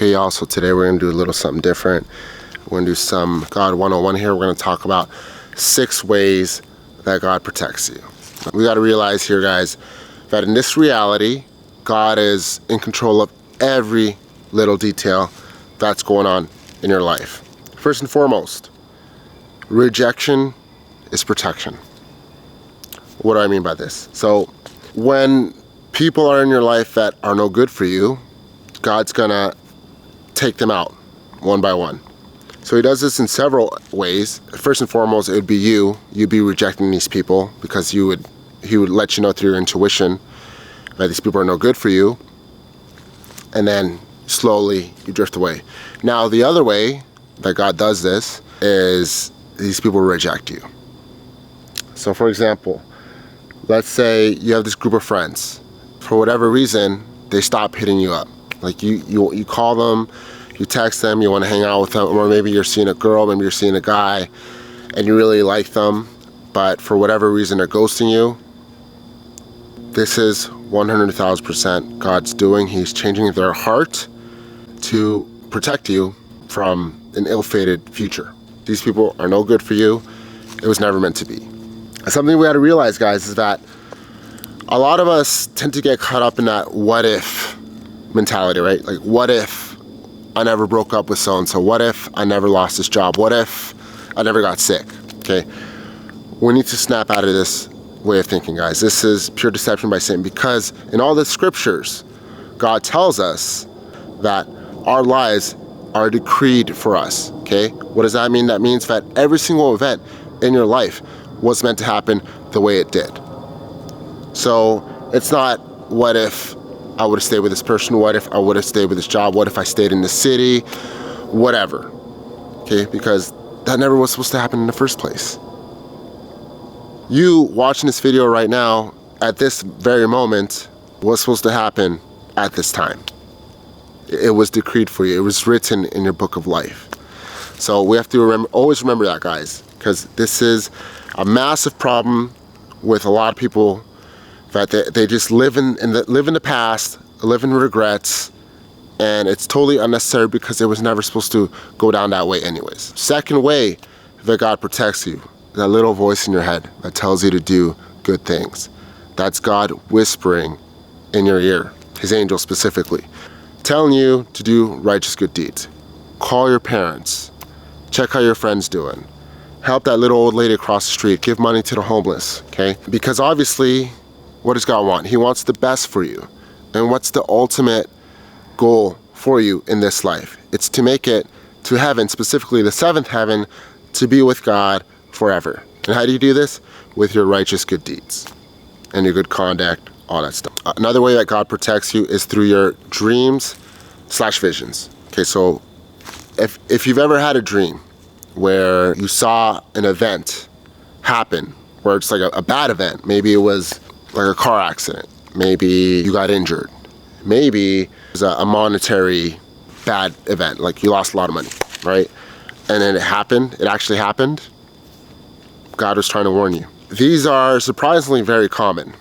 Okay, y'all, so today we're going to do a little something different. We're going to do some God 101 here. We're going to talk about 6 ways that God protects you. We got to realize here, guys, that in this reality, God is in control of every little detail that's going on in your life. First and foremost, rejection is protection. What do I mean by this? So when people are in your life that are no good for you, God's gonna take them out one by one. So he does this in several ways. First and foremost, it would be you'd be rejecting these people because he would let you know through your intuition that these people are no good for you, and then slowly you drift away. Now the other way that God does this is these people reject you. So for example, let's say you have this group of friends. For whatever reason, they stop hitting you up. Like you call them, you text them, you want to hang out with them, or maybe you're seeing a girl, maybe you're seeing a guy, and you really like them, but for whatever reason they're ghosting you. This is 100,000% God's doing. He's changing their heart to protect you from an ill-fated future. These people are no good for you. It was never meant to be. Something we got to realize, guys, is that a lot of us tend to get caught up in that what if mentality, right? Like, what if I never broke up with so-and-so? What if I never lost this job? What if I never got sick? Okay, we need to snap out of this way of thinking, guys. This is pure deception by Satan, because in all the scriptures, God tells us that our lives are decreed for us, okay? What does that mean? That means that every single event in your life was meant to happen the way it did. So it's not what if I would have stayed with this person, what if I would have stayed with this job, what if I stayed in the city, whatever, okay? Because that never was supposed to happen in the first place. You watching this video right now, at this very moment, was supposed to happen at this time. It was decreed for you. It was written in your book of life. So we have to always remember that, guys, because this is a massive problem with a lot of people, that they just live in the past, live in regrets, and it's totally unnecessary because it was never supposed to go down that way anyways. Second way that God protects you, that little voice in your head that tells you to do good things. That's God whispering in your ear, his angel specifically, telling you to do righteous good deeds. Call your parents, check how your friend's doing, help that little old lady across the street, give money to the homeless, okay? Because obviously, what does God want? He wants the best for you. And what's the ultimate goal for you in this life? It's to make it to heaven, specifically the 7th heaven, to be with God forever. And how do you do this? With your righteous good deeds and your good conduct, all that stuff. Another way that God protects you is through your dreams/visions. Okay, so if you've ever had a dream where you saw an event happen, where it's like a bad event, maybe it was like a car accident, maybe you got injured, maybe it was a monetary bad event, like you lost a lot of money, right? And then it actually happened, God was trying to warn you. These are surprisingly very common.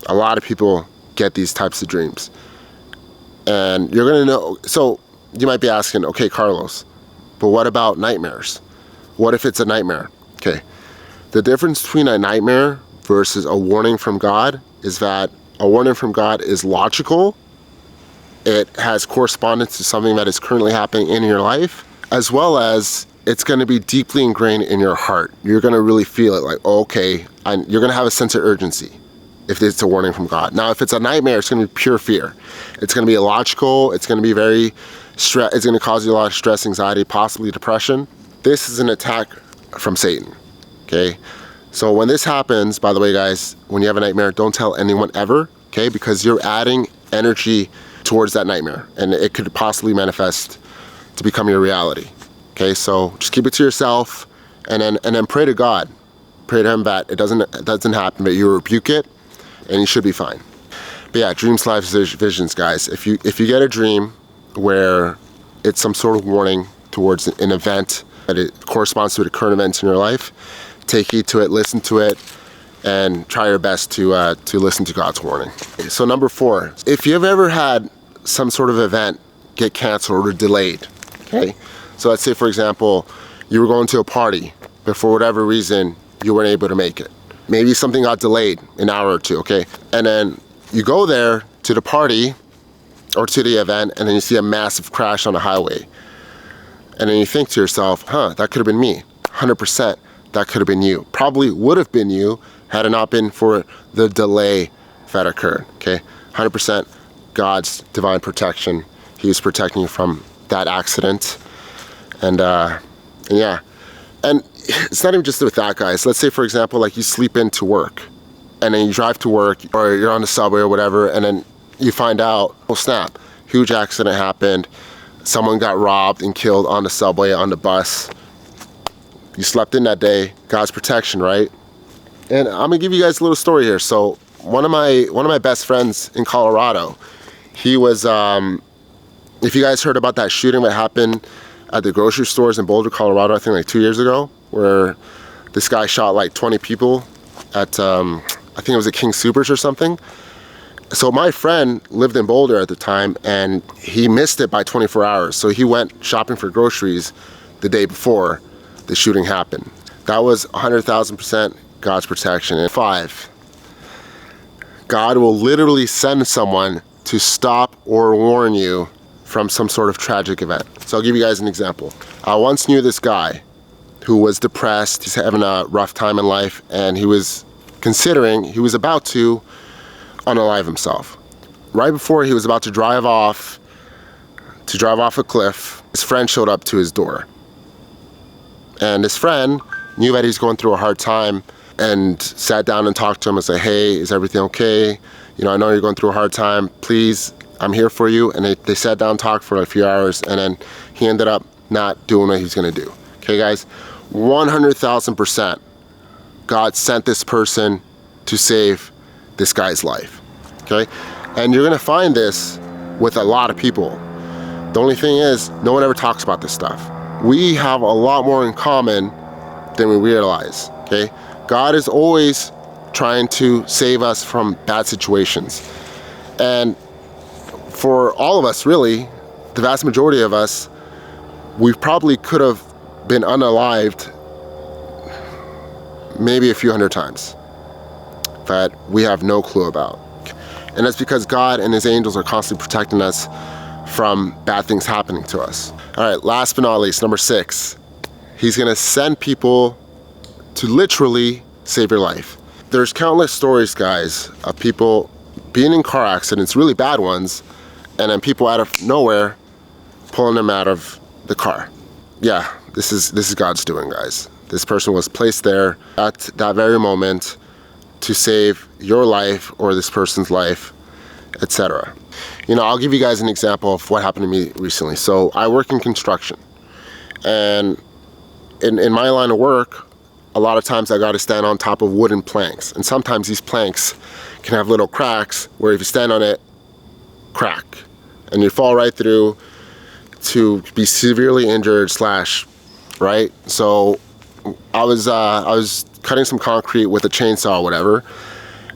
A lot of people get these types of dreams. And you're gonna know, so you might be asking, okay, Carlos, but what about nightmares? What if it's a nightmare? Okay, the difference between a nightmare versus a warning from God is that a warning from God is logical. It has correspondence to something that is currently happening in your life, as well as it's going to be deeply ingrained in your heart. You're going to really feel it, like, oh, okay, and you're going to have a sense of urgency if it's a warning from God. Now, if it's a nightmare, it's going to be pure fear. It's going to be illogical. It's going to be it's going to cause you a lot of stress, anxiety, possibly depression. This is an attack from Satan, okay? So when this happens, by the way, guys, when you have a nightmare, don't tell anyone ever, okay? Because you're adding energy towards that nightmare, and it could possibly manifest to become your reality, okay? So just keep it to yourself, and then pray to God. Pray to him that it doesn't happen, that you rebuke it, and you should be fine. But yeah, dreams/visions, guys. If you get a dream where it's some sort of warning towards an event that it corresponds to the current events in your life, take heed to it, listen to it, and try your best to listen to God's warning. So number 4, if you've ever had some sort of event get canceled or delayed, okay? So let's say, for example, you were going to a party, but for whatever reason, you weren't able to make it. Maybe something got delayed an hour or two, okay? And then you go there to the party or to the event, and then you see a massive crash on the highway. And then you think to yourself, that could have been me. 100% that could have been you. Probably would have been you had it not been for the delay that occurred, okay? 100% God's divine protection. He was protecting you from that accident. And yeah. And it's not even just with that, guys. Let's say, for example, like you sleep into work, and then you drive to work, or you're on the subway or whatever, and then you find out, oh snap, huge accident happened. Someone got robbed and killed on the subway, on the bus. You slept in that day, God's protection, right? And I'm gonna give you guys a little story here. So one of my best friends in Colorado, he was, if you guys heard about that shooting that happened at the grocery stores in Boulder, Colorado, I think like 2 years ago, where this guy shot like 20 people at, I think it was at King Soopers or something. So my friend lived in Boulder at the time, and he missed it by 24 hours. So he went shopping for groceries the day before the shooting happened. That was 100,000% God's protection. And 5, God will literally send someone to stop or warn you from some sort of tragic event. So I'll give you guys an example. I once knew this guy who was depressed. He's having a rough time in life, and he was about to unalive himself. Right before he was about to drive off a cliff, his friend showed up to his door. And his friend knew that he's going through a hard time and sat down and talked to him and said, hey, is everything okay? You know, I know you're going through a hard time. Please, I'm here for you. And they sat down and talked for a few hours, and then he ended up not doing what he was gonna do. Okay, guys, 100,000% God sent this person to save this guy's life, okay? And you're gonna find this with a lot of people. The only thing is, no one ever talks about this stuff. We have a lot more in common than we realize, okay? God is always trying to save us from bad situations. And for all of us, really, the vast majority of us, we probably could have been unalived maybe a few hundred times that we have no clue about. And that's because God and his angels are constantly protecting us from bad things happening to us. All right, last but not least, number 6, he's gonna send people to literally save your life. There's countless stories, guys, of people being in car accidents, really bad ones, and then people out of nowhere pulling them out of the car. Yeah, this is God's doing, guys. This person was placed there at that very moment to save your life or this person's life, etc. You know, I'll give you guys an example of what happened to me recently. So I work in construction, and in my line of work, a lot of times I got to stand on top of wooden planks, and sometimes these planks can have little cracks where if you stand on it, crack, and you fall right through to be severely injured / right? So I was cutting some concrete with a chainsaw or whatever,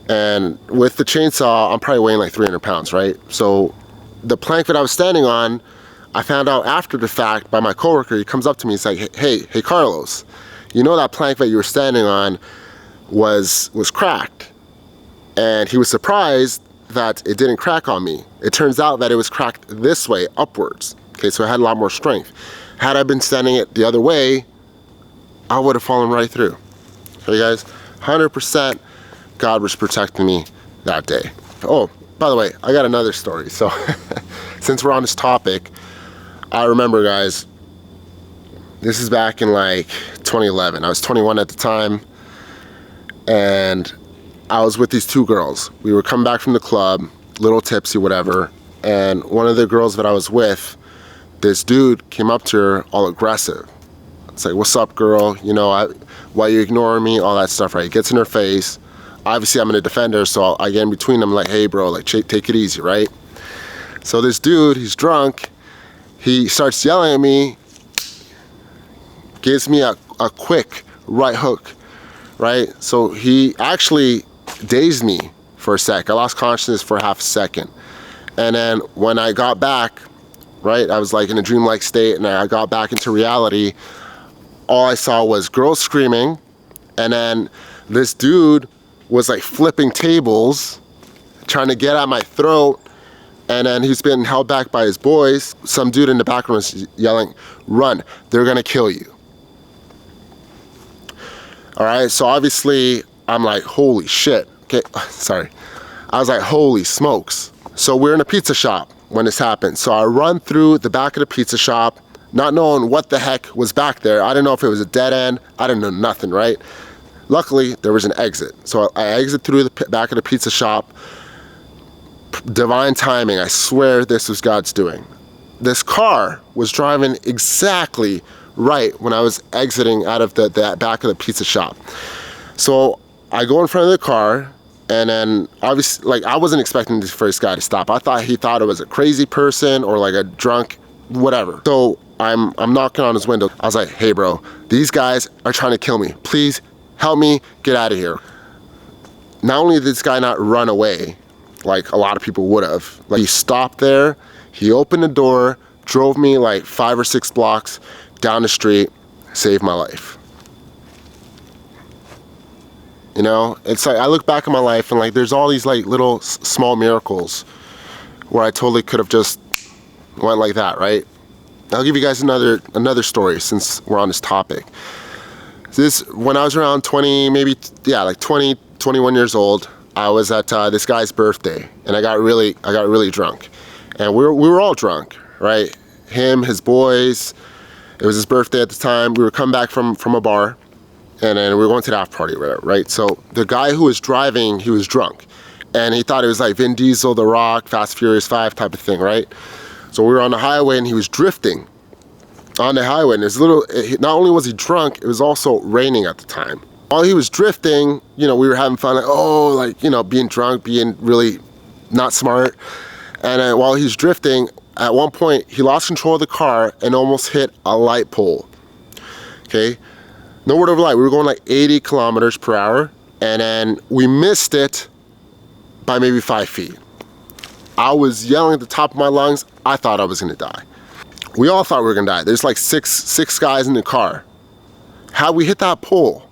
and with the chainsaw, I'm probably weighing like 300 pounds, right? So the plank that I was standing on, I found out after the fact by my coworker. He comes up to me, he's like, hey Carlos, you know that plank that you were standing on was cracked. And he was surprised that it didn't crack on me. It turns out that it was cracked this way, upwards. Okay, so it had a lot more strength. Had I been standing it the other way, I would have fallen right through. Okay, guys, 100% God was protecting me that day. Oh, by the way, I got another story. So since we're on this topic, I remember, guys, this is back in like 2011. I was 21 at the time, and I was with these 2 girls. We were coming back from the club, little tipsy, whatever, and one of the girls that I was with, this dude came up to her all aggressive. It's like, what's up, girl? You know, why you ignoring me? All that stuff, right? He gets in her face. Obviously, I'm gonna defend her, so I get in between them like, hey, bro, like, take it easy, right? So this dude, he's drunk. He starts yelling at me, gives me a quick right hook, right? So he actually dazed me for a sec. I lost consciousness for half a second. And then when I got back, right? I was like in a dreamlike state, and I got back into reality. All I saw was girls screaming, and then this dude was like flipping tables, trying to get at my throat, and then he's been held back by his boys. Some dude in the background was yelling, "Run, they're gonna kill you." All right, so obviously I'm like, holy shit. Okay, sorry. I was like, holy smokes. So we're in a pizza shop when this happened. So I run through the back of the pizza shop, not knowing what the heck was back there. I didn't know if it was a dead end. I didn't know nothing, right? Luckily, there was an exit. So I exit through the back of the pizza shop. Divine timing, I swear this was God's doing. This car was driving exactly right when I was exiting out of the back of the pizza shop. So I go in front of the car, and then obviously, like, I wasn't expecting this first guy to stop. I thought he thought it was a crazy person or like a drunk, whatever. So I'm knocking on his window. I was like, hey bro, these guys are trying to kill me. Please help me get out of here. Not only did this guy not run away, like a lot of people would have, like he stopped there, he opened the door, drove me like 5 or 6 blocks down the street, saved my life. You know, it's like I look back at my life and like there's all these like little small miracles where I totally could have just went like that, right? I'll give you guys another story since we're on this topic. This, when I was around 20, maybe, yeah, like 20, 21 years old, I was at this guy's birthday, and I got really drunk, and we were all drunk, right? Him, his boys. It was his birthday at the time. We were coming back from a bar, and then we were going to the after party, right? So the guy who was driving, he was drunk, and he thought it was like Vin Diesel, The Rock, Fast Furious 5 type of thing, right? So we were on the highway, and he was drifting on the highway, and not only was he drunk, it was also raining at the time. While he was drifting, you know, we were having fun, like, oh, like, you know, being drunk, being really not smart. And then while he's drifting, at one point, he lost control of the car and almost hit a light pole, okay? No word of a lie, we were going like 80 kilometers per hour, and then we missed it by maybe 5 feet. I was yelling at the top of my lungs. I thought I was gonna die. We all thought we were gonna die. There's like six guys in the car. Had we hit that pole,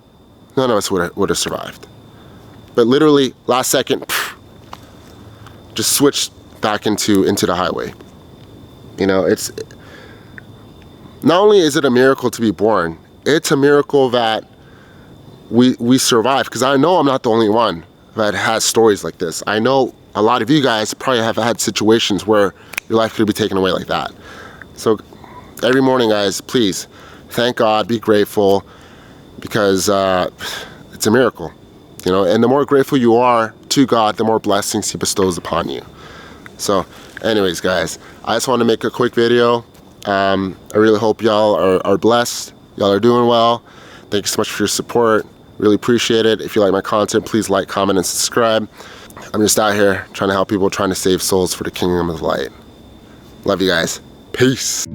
none of us would have survived. But literally, last second, just switched back into the highway. You know, it's not only is it a miracle to be born, it's a miracle that we survived, because I know I'm not the only one that has stories like this. I know a lot of you guys probably have had situations where your life could be taken away like that. So every morning, guys, please thank God, be grateful, because it's a miracle, you know, and the more grateful you are to God, the more blessings he bestows upon you. So anyways, guys, I just want to make a quick video. I really hope y'all are blessed. Y'all are doing well. Thank you so much for your support. Really appreciate it. If you like my content, please like, comment, and subscribe. I'm just out here trying to help people, trying to save souls for the kingdom of light. Love you guys. Peace.